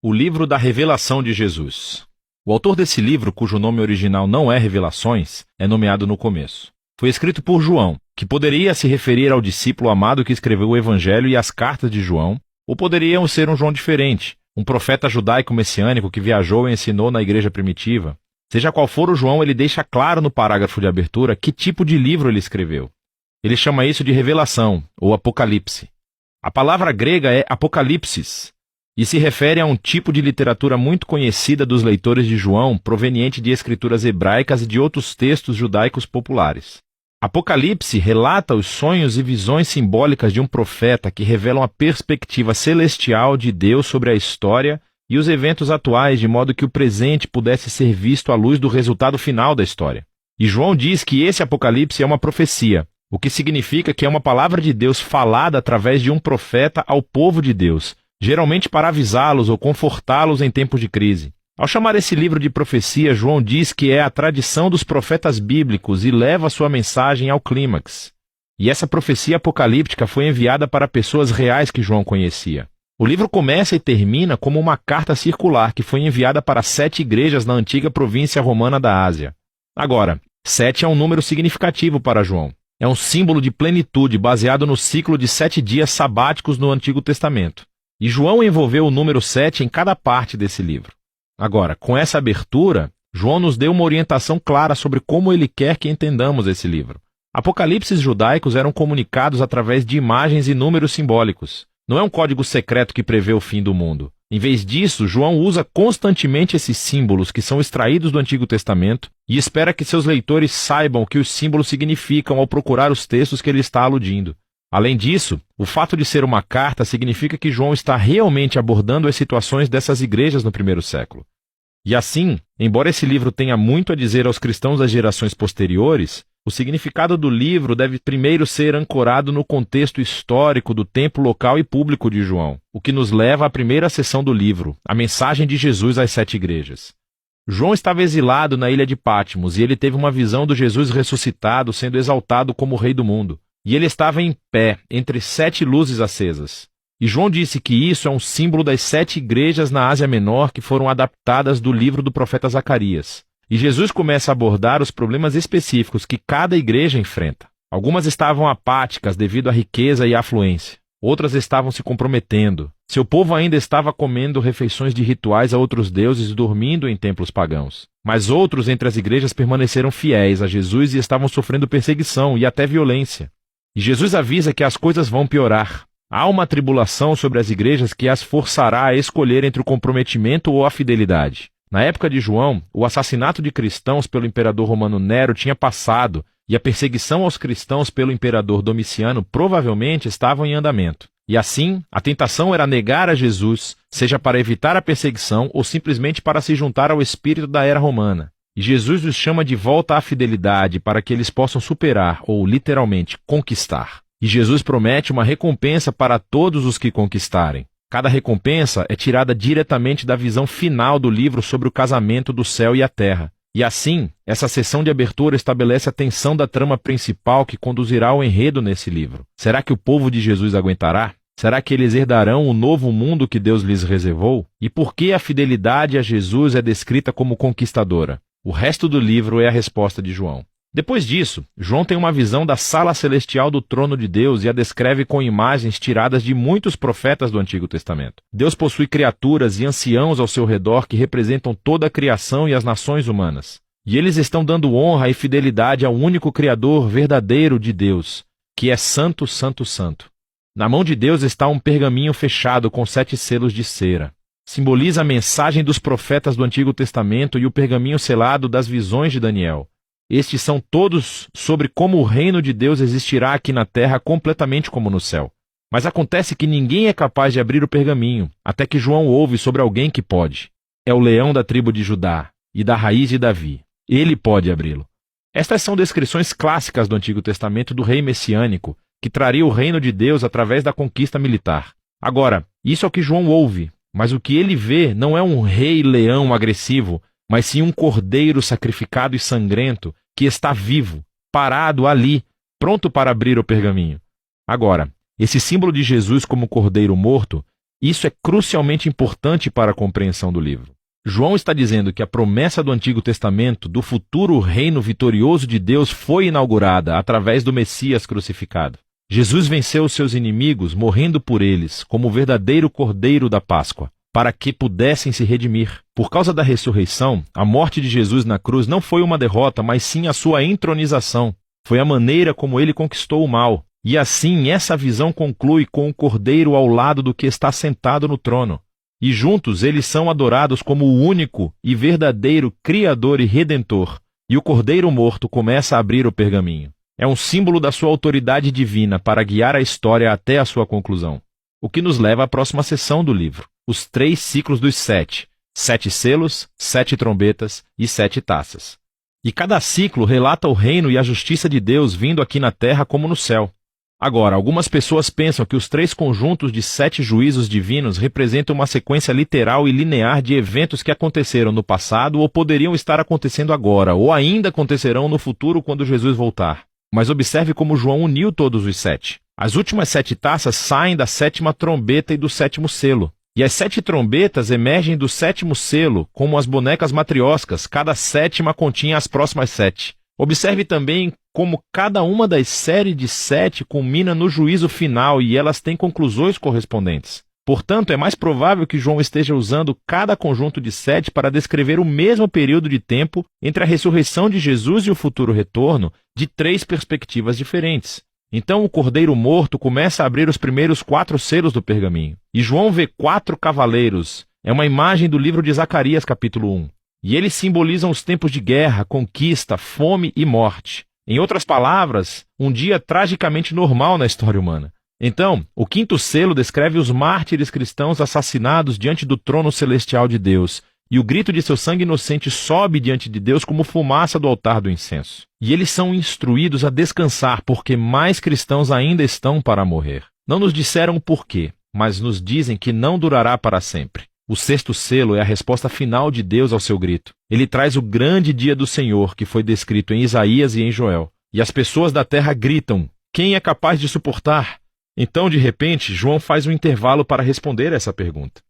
O livro da revelação de Jesus. O autor desse livro, cujo nome original não é Revelações, é nomeado no começo. Foi escrito por João, que poderia se referir ao discípulo amado que escreveu o Evangelho e as cartas de João, ou poderiam ser um João diferente, um profeta judaico messiânico que viajou e ensinou na igreja primitiva. Seja qual for o João, ele deixa claro no parágrafo de abertura que tipo de livro ele escreveu. Ele chama isso de revelação, ou apocalipse. A palavra grega é apocalipsis, e se refere a um tipo de literatura muito conhecida dos leitores de João, proveniente de escrituras hebraicas e de outros textos judaicos populares. Apocalipse relata os sonhos e visões simbólicas de um profeta que revelam a perspectiva celestial de Deus sobre a história e os eventos atuais, de modo que o presente pudesse ser visto à luz do resultado final da história. E João diz que esse Apocalipse é uma profecia, o que significa que é uma palavra de Deus falada através de um profeta ao povo de Deus, geralmente para avisá-los ou confortá-los em tempos de crise. Ao chamar esse livro de profecia, João diz que é a tradição dos profetas bíblicos e leva sua mensagem ao clímax. E essa profecia apocalíptica foi enviada para pessoas reais que João conhecia. O livro começa e termina como uma carta circular que foi enviada para 7 igrejas na antiga província romana da Ásia. Agora, 7 é um número significativo para João. É um símbolo de plenitude baseado no ciclo de 7 dias sabáticos no Antigo Testamento. E João envolveu o número 7 em cada parte desse livro. Agora, com essa abertura, João nos deu uma orientação clara sobre como ele quer que entendamos esse livro. Apocalipses judaicos eram comunicados através de imagens e números simbólicos. Não é um código secreto que prevê o fim do mundo. Em vez disso, João usa constantemente esses símbolos que são extraídos do Antigo Testamento e espera que seus leitores saibam o que os símbolos significam ao procurar os textos que ele está aludindo. Além disso, o fato de ser uma carta significa que João está realmente abordando as situações dessas igrejas no primeiro século. E assim, embora esse livro tenha muito a dizer aos cristãos das gerações posteriores, o significado do livro deve primeiro ser ancorado no contexto histórico do tempo local e público de João, o que nos leva à primeira seção do livro, a mensagem de Jesus às 7 igrejas. João estava exilado na ilha de Patmos e ele teve uma visão do Jesus ressuscitado sendo exaltado como Rei do mundo. E ele estava em pé, entre 7 luzes acesas. E João disse que isso é um símbolo das 7 igrejas na Ásia Menor que foram adaptadas do livro do profeta Zacarias. E Jesus começa a abordar os problemas específicos que cada igreja enfrenta. Algumas estavam apáticas devido à riqueza e à afluência. Outras estavam se comprometendo. Seu povo ainda estava comendo refeições de rituais a outros deuses e dormindo em templos pagãos. Mas outros entre as igrejas permaneceram fiéis a Jesus e estavam sofrendo perseguição e até violência. E Jesus avisa que as coisas vão piorar. Há uma tribulação sobre as igrejas que as forçará a escolher entre o comprometimento ou a fidelidade. Na época de João, o assassinato de cristãos pelo imperador romano Nero tinha passado e a perseguição aos cristãos pelo imperador Domiciano provavelmente estavam em andamento. E assim, a tentação era negar a Jesus, seja para evitar a perseguição ou simplesmente para se juntar ao espírito da era romana. E Jesus os chama de volta à fidelidade para que eles possam superar, ou literalmente, conquistar. E Jesus promete uma recompensa para todos os que conquistarem. Cada recompensa é tirada diretamente da visão final do livro sobre o casamento do céu e a terra. E assim, essa sessão de abertura estabelece a tensão da trama principal que conduzirá ao enredo nesse livro. Será que o povo de Jesus aguentará? Será que eles herdarão o novo mundo que Deus lhes reservou? E por que a fidelidade a Jesus é descrita como conquistadora? O resto do livro é a resposta de João. Depois disso, João tem uma visão da sala celestial do trono de Deus e a descreve com imagens tiradas de muitos profetas do Antigo Testamento. Deus possui criaturas e anciãos ao seu redor que representam toda a criação e as nações humanas. E eles estão dando honra e fidelidade ao único Criador verdadeiro de Deus, que é Santo, Santo, Santo. Na mão de Deus está um pergaminho fechado com 7 selos de cera. Simboliza a mensagem dos profetas do Antigo Testamento e o pergaminho selado das visões de Daniel. Estes são todos sobre como o reino de Deus existirá aqui na terra completamente como no céu. Mas acontece que ninguém é capaz de abrir o pergaminho, até que João ouve sobre alguém que pode. É o leão da tribo de Judá e da raiz de Davi. Ele pode abri-lo. Estas são descrições clássicas do Antigo Testamento do rei messiânico, que traria o reino de Deus através da conquista militar. Agora, isso é o que João ouve. Mas o que ele vê não é um rei leão agressivo, mas sim um cordeiro sacrificado e sangrento que está vivo, parado ali, pronto para abrir o pergaminho. Agora, esse símbolo de Jesus como cordeiro morto Isso é crucialmente importante para a compreensão do livro. João está dizendo que a promessa do Antigo Testamento do futuro reino vitorioso de Deus foi inaugurada através do Messias crucificado. Jesus venceu os seus inimigos, morrendo por eles, como o verdadeiro Cordeiro da Páscoa, para que pudessem se redimir. Por causa da ressurreição, a morte de Jesus na cruz não foi uma derrota, mas sim a sua entronização. Foi a maneira como ele conquistou o mal. E assim, essa visão conclui com o Cordeiro ao lado do que está sentado no trono. E juntos eles são adorados como o único e verdadeiro Criador e Redentor. E o Cordeiro morto começa a abrir o pergaminho. É um símbolo da sua autoridade divina para guiar a história até a sua conclusão. O que nos leva à próxima seção do livro. Os 3 ciclos dos 7. 7 selos, 7 trombetas e 7 taças. E cada ciclo relata o reino e a justiça de Deus vindo aqui na terra como no céu. Agora, algumas pessoas pensam que os 3 conjuntos de 7 juízos divinos representam uma sequência literal e linear de eventos que aconteceram no passado ou poderiam estar acontecendo agora, ou ainda acontecerão no futuro quando Jesus voltar. Mas observe como João uniu todos os 7. As últimas 7 taças saem da 7ª trombeta e do 7º selo. E as 7 trombetas emergem do 7º selo, como as bonecas matrioscas, cada 7ª continha as próximas 7. Observe também como cada uma das séries de 7 culmina no juízo final e elas têm conclusões correspondentes. Portanto, é mais provável que João esteja usando cada conjunto de 7 para descrever o mesmo período de tempo entre a ressurreição de Jesus e o futuro retorno, de 3 perspectivas diferentes. Então o Cordeiro morto começa a abrir os primeiros 4 selos do pergaminho. E João vê 4 cavaleiros. É uma imagem do livro de Zacarias, capítulo 1. E eles simbolizam os tempos de guerra, conquista, fome e morte. Em outras palavras, um dia tragicamente normal na história humana. Então, o 5º selo descreve os mártires cristãos assassinados diante do trono celestial de Deus, e o grito de seu sangue inocente sobe diante de Deus como fumaça do altar do incenso. E eles são instruídos a descansar, porque mais cristãos ainda estão para morrer. Não nos disseram o porquê, mas nos dizem que não durará para sempre. O 6º selo é a resposta final de Deus ao seu grito. Ele traz o grande dia do Senhor, que foi descrito em Isaías e em Joel. E as pessoas da terra gritam: quem é capaz de suportar? Então, de repente, João faz um intervalo para responder essa pergunta.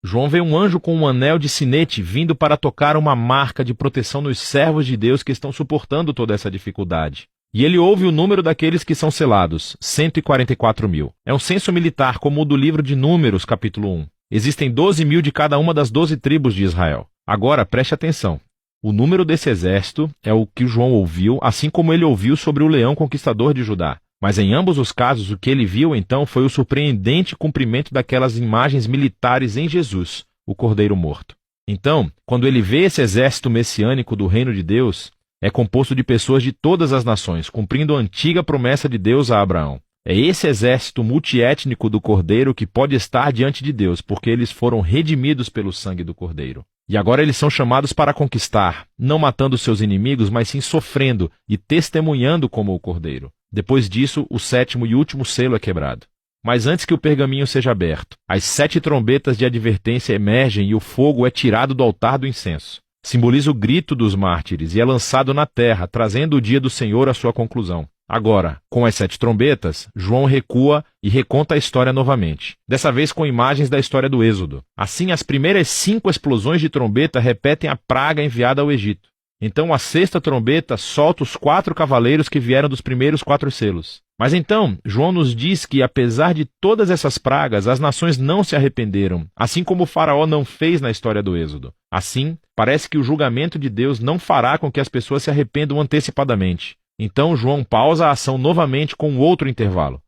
João vê um anjo com um anel de sinete vindo para tocar uma marca de proteção nos servos de Deus que estão suportando toda essa dificuldade. E ele ouve o número daqueles que são selados, 144.000. É um censo militar como o do livro de Números, capítulo 1. Existem 12.000 de cada uma das 12 tribos de Israel. Agora, preste atenção. O número desse exército é o que João ouviu, assim como ele ouviu sobre o leão conquistador de Judá. Mas em ambos os casos, o que ele viu então foi o surpreendente cumprimento daquelas imagens militares em Jesus, o Cordeiro morto. Então, quando ele vê esse exército messiânico do reino de Deus, é composto de pessoas de todas as nações, cumprindo a antiga promessa de Deus a Abraão. É esse exército multiétnico do Cordeiro que pode estar diante de Deus, porque eles foram redimidos pelo sangue do Cordeiro. E agora eles são chamados para conquistar, não matando seus inimigos, mas sim sofrendo e testemunhando como o Cordeiro. Depois disso, o 7º e último selo é quebrado. Mas antes que o pergaminho seja aberto, as 7 trombetas de advertência emergem e o fogo é tirado do altar do incenso. Simboliza o grito dos mártires e é lançado na terra, trazendo o dia do Senhor à sua conclusão. Agora, com as 7 trombetas, João recua e reconta a história novamente, dessa vez com imagens da história do Êxodo. Assim, as primeiras 5 explosões de trombeta repetem a praga enviada ao Egito. Então a 6ª trombeta solta os 4 cavaleiros que vieram dos primeiros 4 selos. Mas então, João nos diz que, apesar de todas essas pragas, as nações não se arrependeram, assim como o faraó não fez na história do Êxodo. Assim, parece que o julgamento de Deus não fará com que as pessoas se arrependam antecipadamente. Então João pausa a ação novamente com outro intervalo.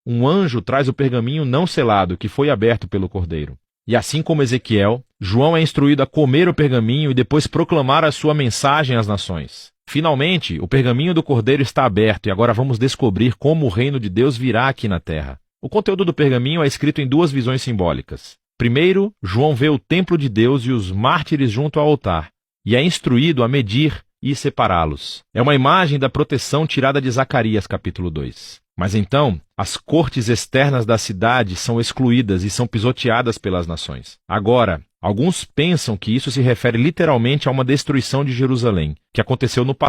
Um anjo traz o pergaminho não selado, que foi aberto pelo Cordeiro. E assim como Ezequiel, João é instruído a comer o pergaminho e depois proclamar a sua mensagem às nações. Finalmente, o pergaminho do Cordeiro está aberto e agora vamos descobrir como o reino de Deus virá aqui na terra. O conteúdo do pergaminho é escrito em 2 visões simbólicas. Primeiro, João vê o templo de Deus e os mártires junto ao altar, e é instruído a medir e separá-los. É uma imagem da proteção tirada de Zacarias, capítulo 2. Mas então, as cortes externas da cidade são excluídas e são pisoteadas pelas nações. Agora, alguns pensam que isso se refere literalmente a uma destruição de Jerusalém, que aconteceu no passado.